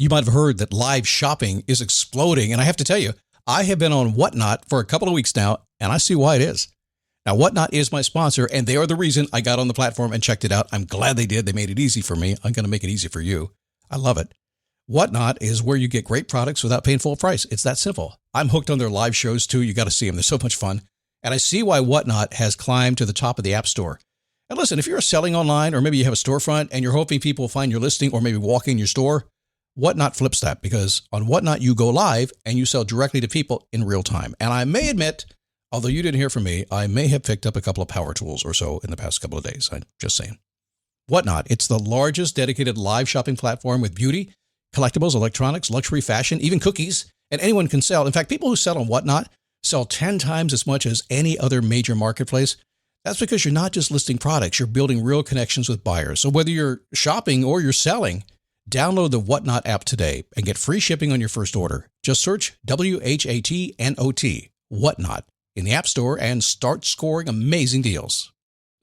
You might have heard that live shopping is exploding. And I have to tell you, I have been on Whatnot for a couple of weeks now, and I see why it is. Now, Whatnot is my sponsor, and they are the reason I got on the platform and checked it out. I'm glad they did. They made it easy for me. I'm going to make it easy for you. I love it. Whatnot is where you get great products without paying full price. It's that simple. I'm hooked on their live shows, too. You got to see them. They're so much fun. And I see why Whatnot has climbed to the top of the App Store. And listen, if you're selling online, or maybe you have a storefront and you're hoping people will find your listing or maybe walk in your store, Whatnot flips that, because on Whatnot, you go live and you sell directly to people in real time. And I may admit, although you didn't hear from me, I may have picked up a couple of power tools or so in the past couple of days. I'm just saying. Whatnot, it's the largest dedicated live shopping platform with beauty, collectibles, electronics, luxury, fashion, even cookies, and anyone can sell. In fact, people who sell on Whatnot sell 10 times as much as any other major marketplace. That's because you're not just listing products, you're building real connections with buyers. So whether you're shopping or you're selling, download the Whatnot app today and get free shipping on your first order. Just search WHATNOT, Whatnot, in the App Store and start scoring amazing deals.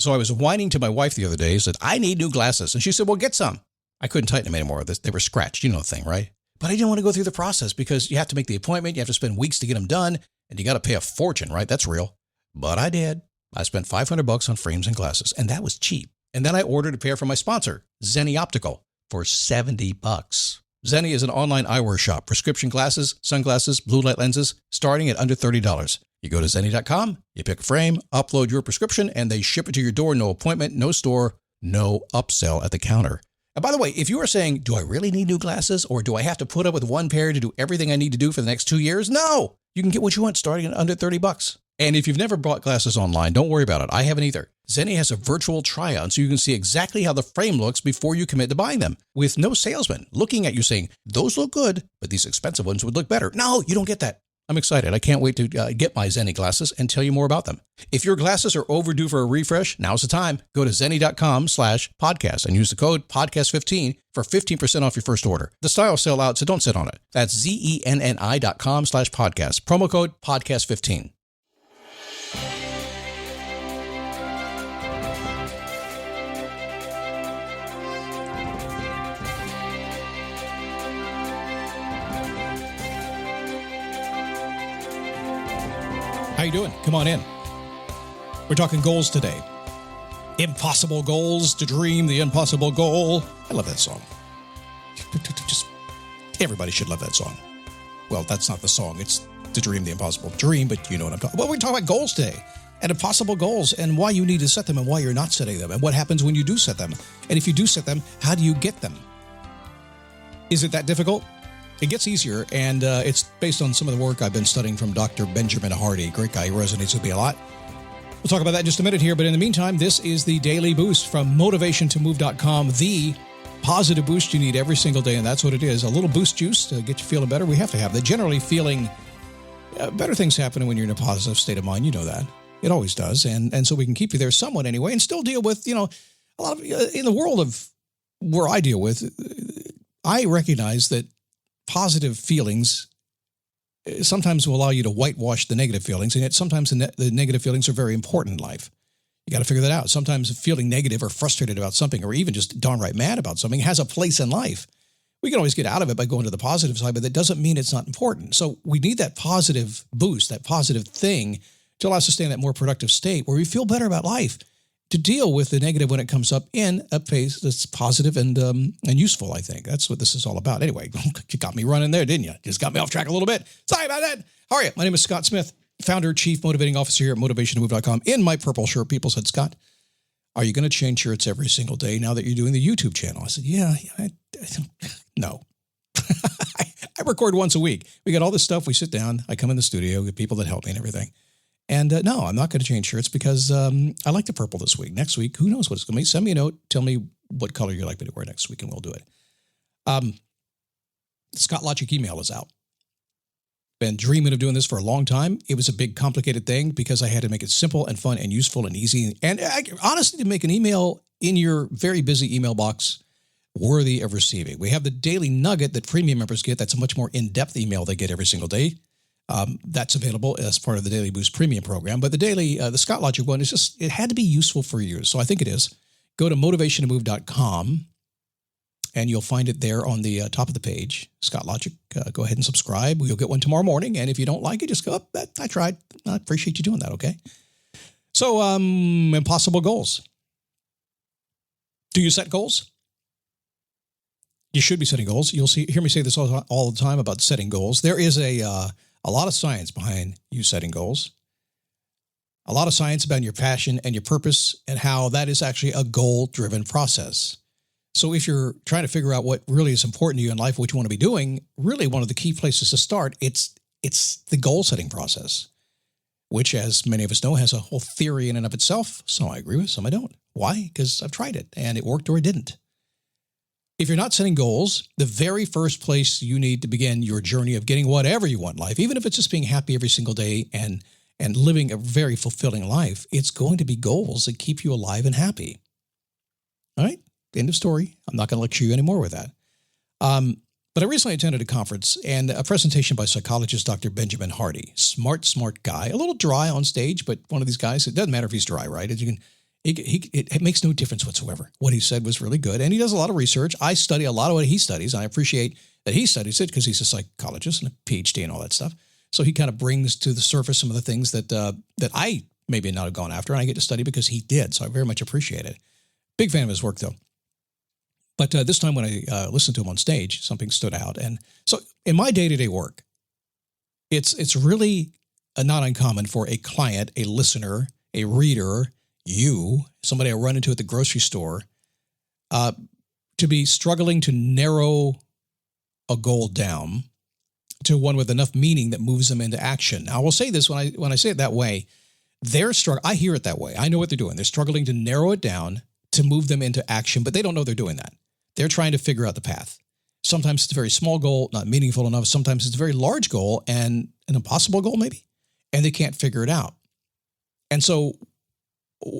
So I was whining to my wife the other day, said, I need new glasses. And she said, well, get some. I couldn't tighten them anymore. They were scratched. You know the thing, right? But I didn't want to go through the process because you have to make the appointment. You have to spend weeks to get them done. And you got to pay a fortune, right? That's real. But I did. I spent $500 on frames and glasses, and that was cheap. And then I ordered a pair from my sponsor, Zenni Optical, for $70. Zenni is an online eyewear shop, prescription glasses, sunglasses, blue light lenses, starting at under $30. You go to Zenni.com, you pick a frame, upload your prescription, and they ship it to your door. No appointment, no store, no upsell at the counter. And by the way, if you are saying, do I really need new glasses, or do I have to put up with one pair to do everything I need to do for the next 2 years? No, you can get what you want starting at under $30. And if you've never bought glasses online, don't worry about it. I haven't either. Zenni has a virtual try-on so you can see exactly how the frame looks before you commit to buying them, with no salesman looking at you saying, those look good, but these expensive ones would look better. No, you don't get that. I'm excited. I can't wait to get my Zenni glasses and tell you more about them. If your glasses are overdue for a refresh, now's the time. Go to Zenni.com/podcast and use the code podcast15 for 15% off your first order. The styles sell out, so don't sit on it. That's ZENNI.com/podcast. Promo code podcast15. How you doing? Come on in. We're talking goals today. Impossible goals to dream the impossible goal. I love that song. Just everybody should love that song. Well, that's not the song. It's to dream the impossible dream, but you know what I'm talking about. Well, we're talking about goals today and impossible goals and why you need to set them and why you're not setting them and what happens when you do set them. And if you do set them, how do you get them? Is it that difficult? It gets easier, and it's based on some of the work I've been studying from Dr. Benjamin Hardy. Great guy. He resonates with me a lot. We'll talk about that in just a minute here, but in the meantime, this is the Daily Boost from motivationtomove.com, the positive boost you need every single day, and that's what it is. A little boost juice to get you feeling better. We have to have that. Generally feeling better things happening when you're in a positive state of mind. You know that. It always does, and so we can keep you there somewhat anyway and still deal with, a lot of, in the world of where I deal with, I recognize that positive feelings sometimes will allow you to whitewash the negative feelings, and yet sometimes the negative feelings are very important in life. You got to figure that out. Sometimes feeling negative or frustrated about something or even just downright mad about something has a place in life. We can always get out of it by going to the positive side, but that doesn't mean it's not important. So we need that positive boost, that positive thing to allow us to stay in that more productive state where we feel better about life, to deal with the negative when it comes up in a pace that's positive and useful, I think. That's what this is all about. Anyway, you got me running there, didn't you? Just got me off track a little bit. Sorry about that. How are you? My name is Scott Smith, founder, chief motivating officer here at motivationtomove.com. In my purple shirt, people said, Scott, are you going to change shirts every single day now that you're doing the YouTube channel? I said, no. I record once a week. We got all this stuff. We sit down. I come in the studio, get people that help me and everything. And no, I'm not going to change shirts because I like the purple this week. Next week, who knows what it's going to be. Send me a note. Tell me what color you'd like me to wear next week, and we'll do it. The Scott Logic email is out. Been dreaming of doing this for a long time. It was a big, complicated thing because I had to make it simple and fun and useful and easy. And honestly, to make an email in your very busy email box worthy of receiving. We have the daily nugget that premium members get. That's a much more in-depth email they get every single day. That's available as part of the Daily Boost Premium program. But the Scott Logic one is just, it had to be useful for you. So I think it is. Go to motivationtomove.com and you'll find it there on the top of the page. Scott Logic, go ahead and subscribe. You'll get one tomorrow morning, and if you don't like it, just go up. I tried. I appreciate you doing that, okay? So, impossible goals. Do you set goals? You should be setting goals. You'll hear me say this all the time about setting goals. There is a lot of science behind you setting goals. A lot of science about your passion and your purpose and how that is actually a goal-driven process. So if you're trying to figure out what really is important to you in life, what you want to be doing, really one of the key places to start, it's the goal-setting process, which, as many of us know, has a whole theory in and of itself. Some I agree with, some I don't. Why? Because I've tried it, and it worked or it didn't. If you're not setting goals, the very first place you need to begin your journey of getting whatever you want in life, even if it's just being happy every single day and living a very fulfilling life, it's going to be goals that keep you alive and happy. All right? End of story. I'm not going to lecture you anymore with that. But I recently attended a conference and a presentation by Psychologist Dr. Benjamin Hardy. Smart guy. A little dry on stage, but one of these guys, it doesn't matter if he's dry, right? It makes no difference whatsoever. What he said was really good, and he does a lot of research. I study a lot of what he studies, and I appreciate that he studies it because he's a psychologist and a PhD and all that stuff. So he kind of brings to the surface some of the things that I maybe not have gone after, and I get to study because he did. So I very much appreciate it. Big fan of his work, though. But this time when I listened to him on stage, something stood out. And so in my day-to-day work, it's really not uncommon for a client, a listener, a reader, you, somebody I run into at the grocery store, to be struggling to narrow a goal down to one with enough meaning that moves them into action. Now, I will say this, when I say it that way, they're struggling. I hear it that way. I know what they're doing. They're struggling to narrow it down to move them into action, but they don't know they're doing that. They're trying to figure out the path. Sometimes it's a very small goal, not meaningful enough. Sometimes it's a very large goal and an impossible goal maybe, and they can't figure it out. And so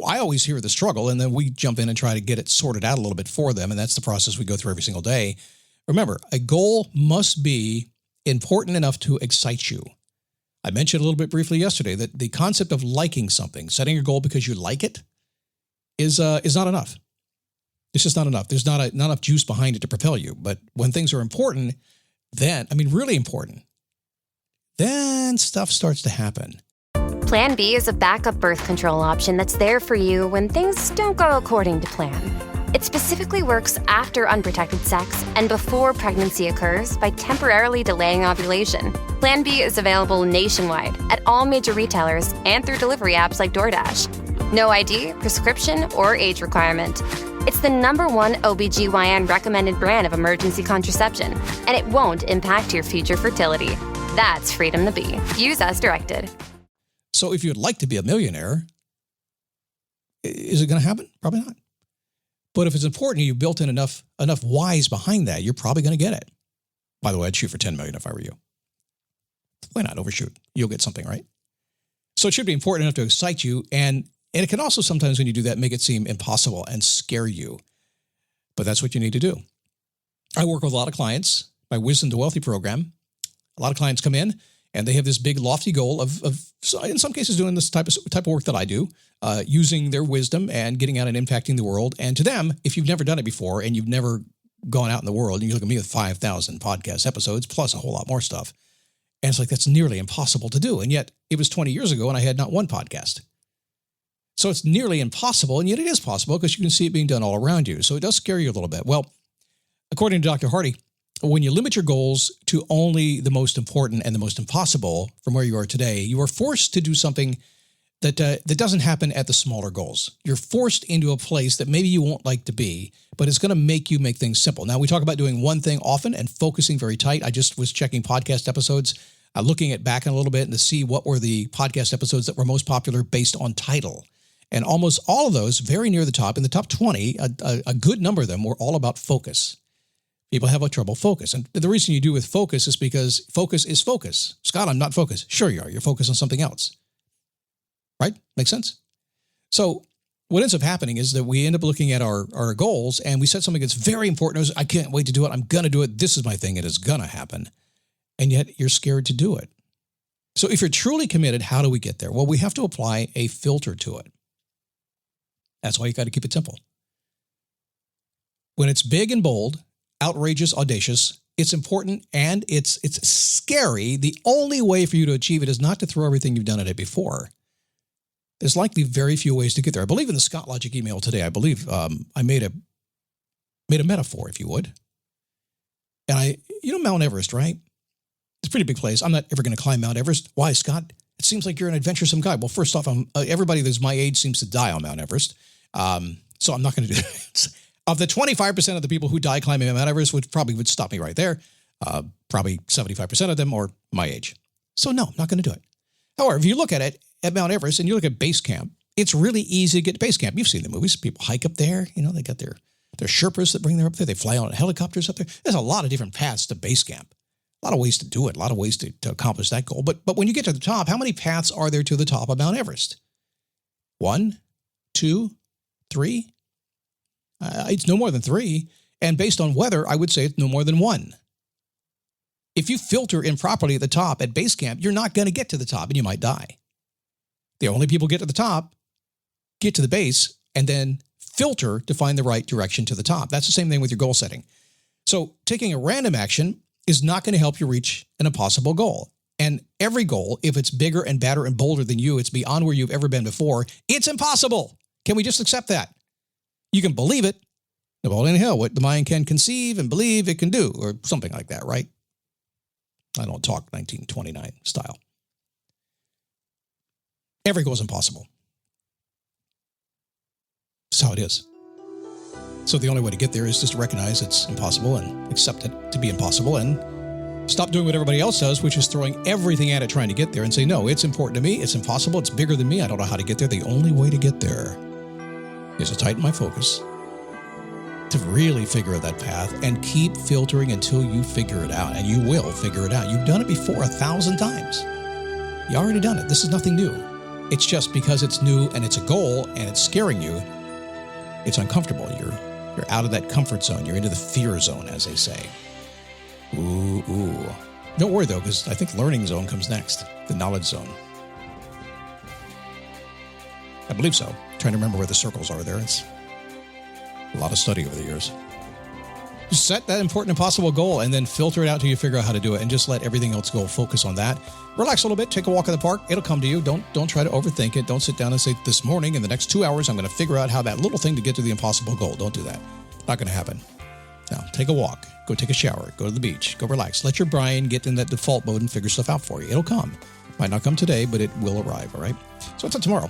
I always hear the struggle, and then we jump in and try to get it sorted out a little bit for them, and that's the process we go through every single day. Remember, a goal must be important enough to excite you. I mentioned a little bit briefly yesterday that the concept of liking something, setting a goal because you like it, is not enough. It's just not enough. There's not enough juice behind it to propel you. But when things are important, then, really important, then stuff starts to happen. Plan B is a backup birth control option that's there for you when things don't go according to plan. It specifically works after unprotected sex and before pregnancy occurs by temporarily delaying ovulation. Plan B is available nationwide at all major retailers and through delivery apps like DoorDash. No ID, prescription, or age requirement. It's the #1 OBGYN recommended brand of emergency contraception, and it won't impact your future fertility. That's freedom to be. Use as directed. So if you'd like to be a millionaire, is it going to happen? Probably not. But if it's important, you built in enough whys behind that, you're probably going to get it. By the way, I'd shoot for 10 million if I were you. Why not overshoot? You'll get something, right? So it should be important enough to excite you, and it can also sometimes, when you do that, make it seem impossible and scare you. But that's what you need to do. I work with a lot of clients, my Wisdom to Wealthy program. A lot of clients come in, and they have this big lofty goal of in some cases, doing this type of work that I do, using their wisdom and getting out and impacting the world. And to them, if you've never done it before and you've never gone out in the world, and you look at me with 5,000 podcast episodes, plus a whole lot more stuff, and it's like, that's nearly impossible to do. And yet it was 20 years ago and I had not one podcast. So it's nearly impossible, and yet it is possible because you can see it being done all around you. So it does scare you a little bit. Well, according to Dr. Hardy, when you limit your goals to only the most important and the most impossible from where you are today, you are forced to do something that doesn't happen at the smaller goals. You're forced into a place that maybe you won't like to be, but it's going to make you make things simple. Now, we talk about doing one thing often and focusing very tight. I just was checking podcast episodes, looking at back in a little bit and to see what were the podcast episodes that were most popular based on title. And almost all of those, very near the top, in the top 20, a good number of them were all about focus. People have a trouble focus. And the reason you do with focus is because focus is focus. Scott, I'm not focused. Sure you are. You're focused on something else. Right? Makes sense? So what ends up happening is that we end up looking at our goals, and we set something that's very important. I can't wait to do it. I'm going to do it. This is my thing. It is going to happen. And yet you're scared to do it. So if you're truly committed, how do we get there? Well, we have to apply a filter to it. That's why you got to keep it simple. When it's big and bold, outrageous, audacious. It's important, and it's scary. The only way for you to achieve it is not to throw everything you've done at it before. There's likely very few ways to get there. I believe in the Scott Logic email today, I believe I made a metaphor, if you would. And Mount Everest, right? It's a pretty big place. I'm not ever going to climb Mount Everest. Why, Scott? It seems like you're an adventuresome guy. Well, first off, everybody that's my age seems to die on Mount Everest. So I'm not going to do that. Of the 25% of the people who die climbing Mount Everest would stop me right there. Probably 75% of them are my age. So no, I'm not going to do it. However, if you look at it at Mount Everest and you look at base camp, it's really easy to get to base camp. You've seen the movies. People hike up there. They got their Sherpas that bring them up there. They fly on helicopters up there. There's a lot of different paths to base camp. A lot of ways to do it. A lot of ways to accomplish that goal. But when you get to the top, how many paths are there to the top of Mount Everest? 1, 2, 3? It's no more than 3. And based on weather, I would say it's no more than 1. If you filter improperly at the top at base camp, you're not going to get to the top and you might die. The only people get to the top, get to the base, and then filter to find the right direction to the top. That's the same thing with your goal setting. So taking a random action is not going to help you reach an impossible goal. And every goal, if it's bigger and badder and bolder than you, it's beyond where you've ever been before, it's impossible. Can we just accept that? You can believe it. Well, anyhow, what the mind can conceive and believe it can do, or something like that, right? I don't talk 1929 style. Every goal is impossible. That's how it is. So the only way to get there is just to recognize it's impossible and accept it to be impossible and stop doing what everybody else does, which is throwing everything at it trying to get there, and say, no, it's important to me. It's impossible. It's bigger than me. I don't know how to get there. The only way to get there is to tighten my focus, to really figure out that path and keep filtering until you figure it out. And you will figure it out. You've done it before 1,000 times. You already done it. This is nothing new. It's just because it's new and it's a goal and it's scaring you, it's uncomfortable. You're out of that comfort zone. You're into the fear zone, as they say. Ooh. Don't worry, though, because I think learning zone comes next, the knowledge zone. I believe so. I'm trying to remember where the circles are there. It's a lot of study over the years. Just set that important impossible goal and then filter it out till you figure out how to do it, and just let everything else go. Focus on that. Relax a little bit. Take a walk in the park. It'll come to you. Don't try to overthink it. Don't sit down and say, this morning, in the next 2 hours, I'm going to figure out how that little thing to get to the impossible goal. Don't do that. Not going to happen. Now, take a walk. Go take a shower. Go to the beach. Go relax. Let your brain get in that default mode and figure stuff out for you. It'll come. Might not come today, but it will arrive, all right? So what's up tomorrow?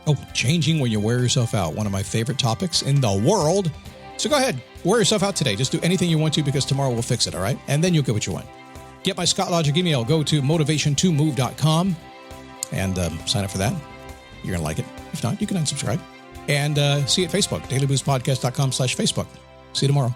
Oh, changing when you wear yourself out. One of my favorite topics in the world. So go ahead. Wear yourself out today. Just do anything you want to, because tomorrow we'll fix it, all right? And then you'll get what you want. Get my Scott Logic email. Go to motivation2move.com and sign up for that. You're going to like it. If not, you can unsubscribe. And see you at Facebook, dailyboostpodcast.com/Facebook. See you tomorrow.